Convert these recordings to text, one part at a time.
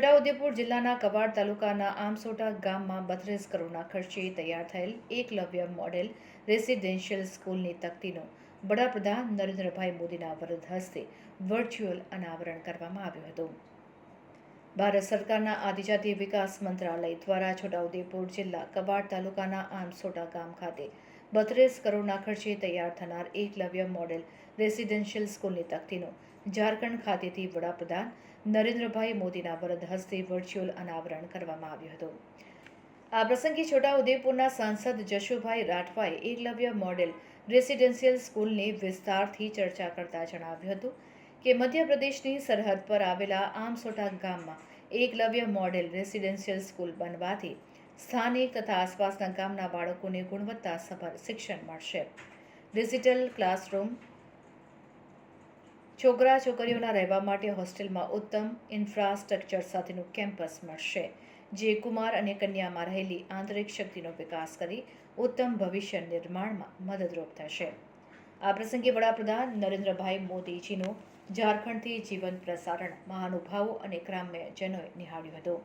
છોટાઉદેપુર જિલ્લાના કવાડ તાલુકાના આમસોટા ગામમાં 32 કરોડના ખર્ચે તૈયાર થયેલ એકલવ્ય મોડેલ રેસિડેન્શિયલ સ્કૂલની તકતીનું વડાપ્રધાન નરેન્દ્રભાઈ મોદીના વરદ હસ્તે વર્ચ્યુઅલ અનાવરણ કરવામાં આવ્યું હતું। ભારત સરકારના આદિજાતિ વિકાસ મંત્રાલય દ્વારા છોટાઉદેપુર જિલ્લા કવાડ તાલુકાના આમસોટા ગામ ખાતે 32 કરોડના ખર્ચે તૈયાર થનાર એકલવ્ય મોડેલ રેસિડેન્શિયલ સ્કૂલની તકતીનું ઝારખંડ ખાતેથી વડાપ્રધાન નરેન્દ્રભાઈ મોદીના વરદ હસ્તે વર્ચ્યુઅલ અનાવરણ કરવામાં આવ્યું હતું। આ પ્રસંગે છોટાઉદેપુરના સાંસદ જશુભાઈ રાઠવાએ એકલવ્ય મોડેલ રેસિડેન્શિયલ સ્કૂલની વિસ્તારથી ચર્ચા કરતા જણાવ્યું હતું કે મધ્યપ્રદેશની સરહદ પર આવેલા આમસોટા ગામમાં એકલવ્ય મોડેલ રેસિડેન્શિયલ સ્કૂલ બનવાથી સ્થાનિક તથા આસપાસના ગામના બાળકોને ગુણવત્તાસભર શિક્ષણ મળશે। ડિજિટલ ક્લાસરૂમ, છોકરા છોકરીઓના રહેવા માટે હોસ્ટેલમાં ઉત્તમ ઇન્ફ્રાસ્ટ્રક્ચર સાથેનું કેમ્પસ મળશે, જે કુમાર અને કન્યામાં રહેલી આંતરિક શક્તિનો વિકાસ કરી ઉત્તમ ભવિષ્ય નિર્માણમાં મદદરૂપ થશે। આ પ્રસંગે વડાપ્રધાન નરેન્દ્રભાઈ મોદીજીનું ઝારખંડથી જીવંત પ્રસારણ મહાનુભાવો અને ગ્રામ્યજનોએ નિહાળ્યું હતું।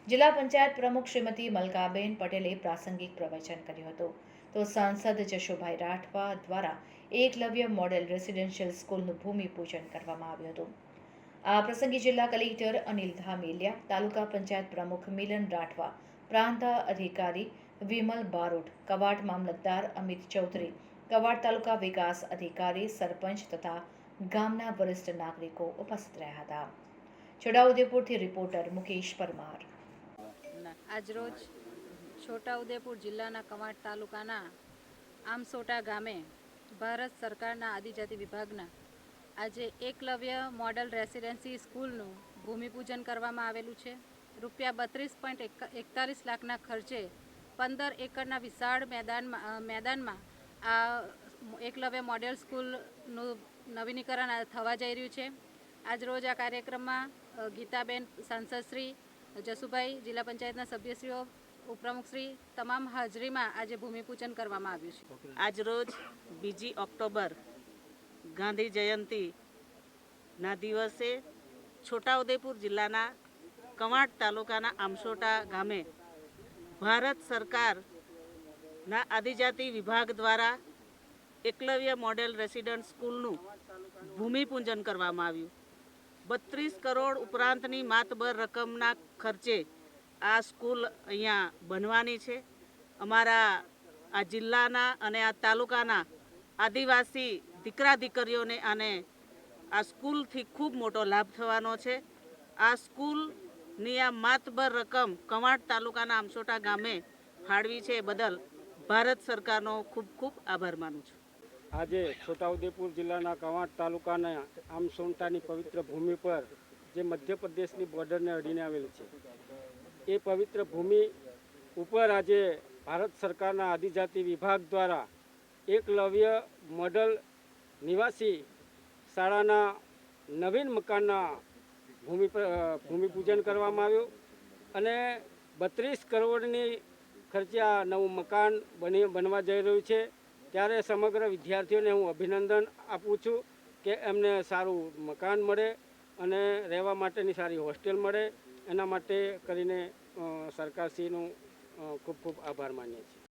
જિલ્લા પંચાયત પ્રમુખ શ્રીમતી મલકાબેન પટેલે પ્રાસંગિક પ્રવચન કર્યું હતું, તો સાંસદ જશુભાઈ રાઠવા દ્વારા એકલવ્ય મોડેલ રેસિડેન્શિયલ સ્કૂલનું ભૂમિપૂજન કરવામાં આવ્યું હતું। આ પ્રસંગે જિલ્લા કલેક્ટર અનિલ ધામેલિયા, તાલુકા પંચાયત પ્રમુખ મિલન રાઠવા, પ્રાંત અધિકારી વિમલ બારોટ, કવાડ મામલતદાર અમિત ચૌધરી, કવાડ તાલુકા વિકાસ અધિકારી, સરપંચ તથા ગામના વરિષ્ઠ નાગરિકો ઉપસ્થિત રહ્યા હતા। છોટાઉદેપુરથી રિપોર્ટર મુકેશ પરમાર। આજરોજ છોટાઉદેપુર જિલ્લાના કવાડ તાલુકાના આમસોટા ગામે ભારત સરકારના આદિજાતિ વિભાગના આજે એકલવ્ય મોડલ રેસિડેન્સી સ્કૂલનું ભૂમિપૂજન કરવામાં આવેલું છે। રૂપિયા 32.41 લાખના ખર્ચે 15 એકરના વિશાળ મેદાનમાં આ એકલવ્ય મોડેલ સ્કૂલનું નવીનીકરણ થવા જઈ રહ્યું છે। આજરોજ આ કાર્યક્રમમાં ગીતાબેન, સાંસદશ્રી, જશુભાઈ, જિલ્લા પંચાયતના સભ્યશ્રીઓ, ઉપપ્રમુખશ્રી તમામ હાજરીમાં આજે ભૂમિપૂજન કરવામાં આવ્યું છે। આજરોજ 2 ઓક્ટોબર ગાંધી જયંતિના દિવસે છોટાઉદેપુર જિલ્લાના કવાડ તાલુકાના આમસોટા ગામે ભારત સરકારના આદિજાતિ વિભાગ દ્વારા એકલવ્ય મોડેલ રેસિડન્ટ સ્કૂલનું ભૂમિપૂજન કરવામાં આવ્યું। 32 કરોડ ઉપરાંતની માતબર રકમના ખર્ચે આ સ્કૂલ અહીંયા બનવાની છે। અમારા આ જિલ્લાના અને આ તાલુકાના આદિવાસી દીકરા દીકરીઓને અને આ સ્કૂલથી ખૂબ મોટો લાભ થવાનો છે। આ સ્કૂલની આ માતબર રકમ કવાડ તાલુકાના આમસોટા ગામે ફાળવી છે બદલ ભારત સરકારનો ખૂબ ખૂબ આભાર માનું છું। આજે છોટાઉદેપુર જિલ્લાના કવાડ તાલુકાના આમસોટાની પવિત્ર ભૂમિ પર જે મધ્યપ્રદેશની બોર્ડરને અડીને આવેલી છે, એ પવિત્ર ભૂમિ ઉપર આજે ભારત સરકારના આદિજાતિ વિભાગ દ્વારા એકલવ્ય મોડલ નિવાસી શાળાના નવીન મકાનના ભૂમિપૂજન કરવામાં આવ્યું અને 32 કરોડની ખર્ચે આ નવું મકાન બનવા જઈ રહ્યું છે। ત્યારે સમગ્ર વિદ્યાર્થીઓને હું અભિનંદન આપું છું કે એમને સારું મકાન મળે અને રહેવા માટેની સારી હોસ્ટેલ મળે, એના માટે કરીને સરકારશ્રીનું ખૂબ ખૂબ આભાર માનીએ છીએ।